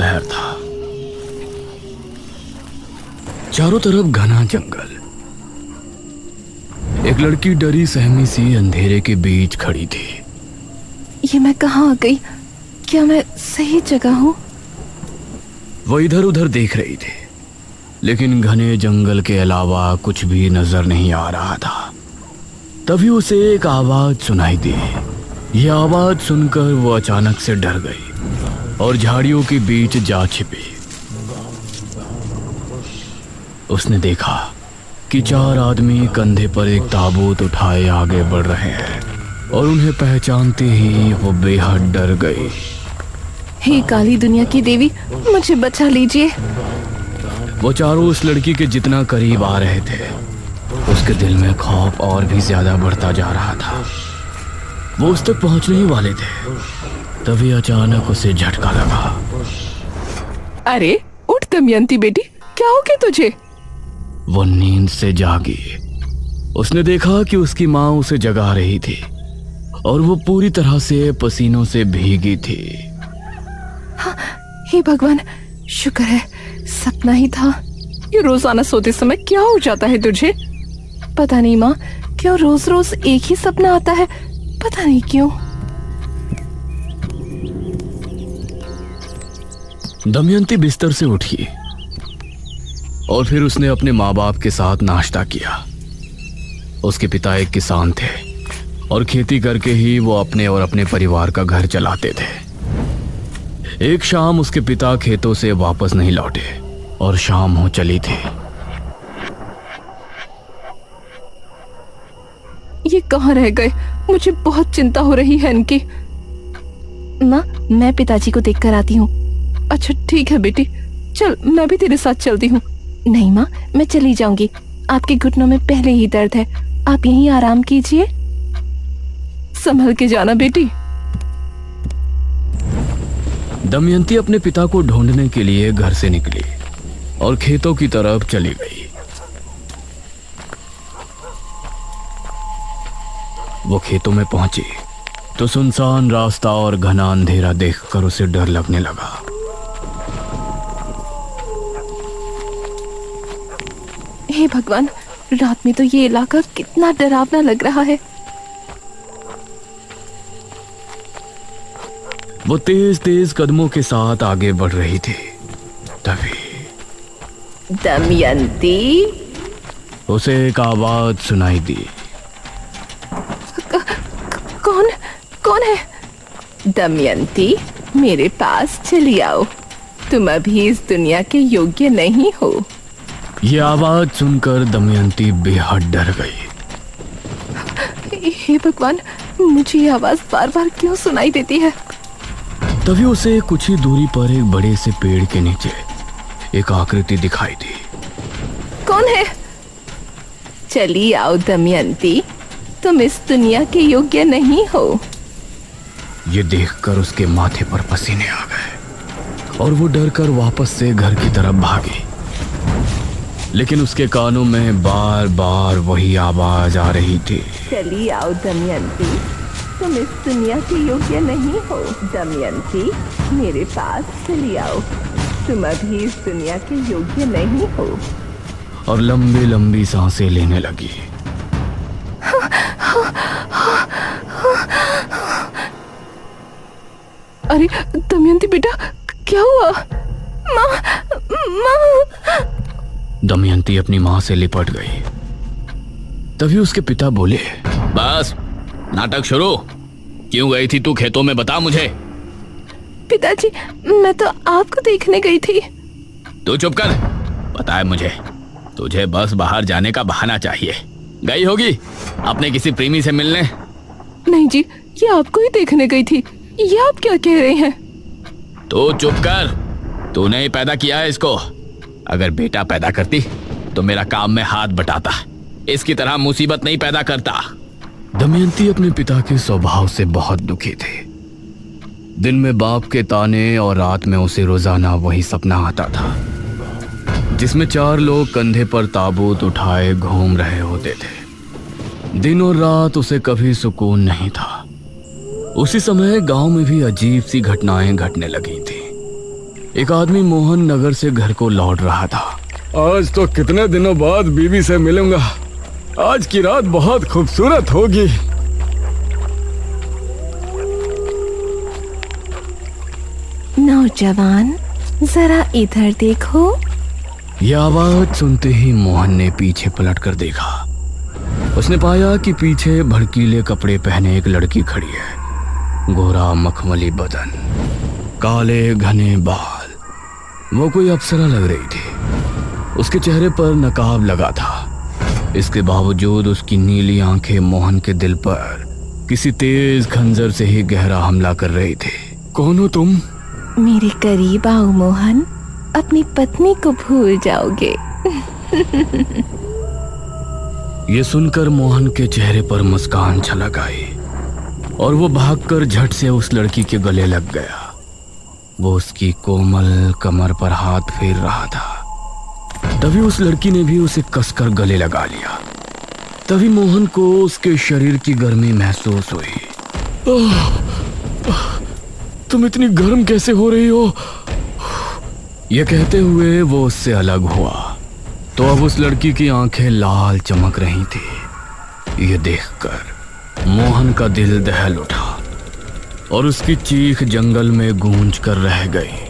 दोपहर था। चारों तरफ घना जंगल। एक लड़की डरी सहमी सी अंधेरे के बीच खड़ी थी। ये मैं कहाँ आ गई? क्या मैं सही जगह हूँ? वो इधर उधर देख रही थी, लेकिन घने जंगल के अलावा कुछ भी नजर नहीं आ रहा था। तभी उसे एक आवाज सुनाई दी। यह आवाज सुनकर वो अचानक से डर गई और झाड़ियों के बीच जा छिपी। उसने देखा कि 4 आदमी कंधे पर एक ताबूत उठाए आगे बढ़ रहे हैं और उन्हें पहचानते ही वो बेहद डर गई। हे काली दुनिया की देवी, मुझे बचा लीजिए। वो चारों उस लड़की के जितना करीब आ रहे थे, उसके दिल में खौफ और भी ज्यादा बढ़ता जा रहा था। वो उस तक पहुंचने ही वाले थे, तभी अचानक उसे झटका लगा। अरे उठ दमयंती बेटी, क्या हो गया तुझे? वो नींद से जागी। उसने देखा कि उसकी माँ उसे जगा रही थी और वो पूरी तरह से पसीनों से भीगी थी। हाँ, हे भगवान, शुक्र है सपना ही था। ये रोजाना सोते समय क्या हो जाता है तुझे? पता नहीं माँ, क्यों रोज रोज एक ही सपना आता है, पता नहीं क्यों। दमयंती बिस्तर से उठी और फिर उसने अपने माँ बाप के साथ नाश्ता किया। उसके पिता एक किसान थे और खेती करके ही वो अपने और अपने परिवार का घर चलाते थे। एक शाम उसके पिता खेतों से वापस नहीं लौटे और शाम हो चली थी। ये कहाँ रह गए? मुझे बहुत चिंता हो रही है इनकी। माँ, मैं पिताजी को देखकर आती हूँ। अच्छा ठीक है बेटी, चल मैं भी तेरे साथ चलती हूँ। नहीं माँ, मैं चली जाऊंगी। आपके घुटनों में पहले ही दर्द है, आप यहीं आराम कीजिए। संभल के जाना बेटी। दमयंती अपने पिता को ढूंढने के लिए घर से निकली और खेतों की तरफ चली गई। वो खेतों में पहुंची तो सुनसान रास्ता और घना अंधेरा देखकर उसे डर लगने लगा। हे भगवान, रात में तो ये इलाका कितना डरावना लग रहा है। वो तेज तेज कदमों के साथ आगे बढ़ रही थी। तभी दमयंती, उसे एक आवाज सुनाई दी। कौन कौन है? दमयंती, मेरे पास चली आओ, तुम अभी इस दुनिया के योग्य नहीं हो। ये आवाज सुनकर दमयंती बेहद डर गई। हे भगवान, मुझे ये आवाज बार बार क्यों सुनाई देती है? तभी उसे कुछ ही दूरी पर एक बड़े से पेड़ के नीचे एक आकृति दिखाई दी। कौन है? चली आओ दमयंती, तुम इस दुनिया के योग्य नहीं हो। ये देखकर उसके माथे पर पसीने आ गए और वो डरकर वापस से घर की तरफ भागी। लेकिन उसके कानों में बार बार वही आवाज आ रही थी। चली आओ दमयंती, तुम इस दुनिया के योग्य नहीं हो। दमयंती, मेरे पास चली आओ, तुम अभी इस दुनिया के योग्य नहीं हो। और लंबी लंबी सांसें लेने लगी। अरे दमयंती बेटा, क्या हुआ? माँ, माँ। दमयंती अपनी माँ से लिपट गई। तभी उसके पिता बोले, बस नाटक शुरू। क्यों गई थी तू खेतों में, बता मुझे। पिताजी, मैं तो आपको देखने गई थी। तू चुप कर। पता है मुझे, तुझे बस बाहर जाने का बहाना चाहिए। गई होगी अपने किसी प्रेमी से मिलने। नहीं जी, ये आपको ही देखने गई थी। ये आप क्या कह रहे हैं? तू चुप कर। तूने ही पैदा किया है इसको। अगर बेटा पैदा करती तो मेरा काम में हाथ बटाता। इसकी तरह मुसीबत नहीं पैदा करता। दमयंती अपने पिता के स्वभाव से बहुत दुखी थी। दिन में बाप के ताने और रात में उसे रोजाना वही सपना आता था, जिसमें 4 लोग कंधे पर ताबूत उठाए घूम रहे होते थे। दिन और रात उसे कभी सुकून नहीं था। उसी समय गांव में भी अजीब सी घटनाएं घटने लगी थी। एक आदमी मोहन नगर से घर को लौट रहा था। आज तो कितने दिनों बाद बीवी से मिलूंगा। आज की रात बहुत खूबसूरत होगी। नौजवान, जरा इधर देखो। यह आवाज सुनते ही मोहन ने पीछे पलट कर देखा। उसने पाया कि पीछे भड़कीले कपड़े पहने एक लड़की खड़ी है। गोरा मखमली बदन, काले घने बाल। वो कोई अप्सरा लग रही थी। उसके चेहरे पर नकाब लगा था। इसके बावजूद उसकी नीली आंखें मोहन के दिल पर किसी तेज खंजर से ही गहरा हमला कर रही थी। कौन हो तुम? मेरे करीब आओ मोहन, अपनी पत्नी को भूल जाओगे। ये सुनकर मोहन के चेहरे पर मुस्कान छलक आई और वो भागकर झट से उस लड़की के गले लग गया। वो उसकी कोमल कमर पर हाथ फेर रहा था। तभी उस लड़की ने भी उसे कसकर गले लगा लिया। तभी मोहन को उसके शरीर की गर्मी महसूस हुई। तुम इतनी गर्म कैसे हो रही हो? यह कहते हुए वो उससे अलग हुआ तो अब उस लड़की की आंखें लाल चमक रही थी। ये देखकर मोहन का दिल दहल उठा और उसकी चीख जंगल में गूंज कर रह गई।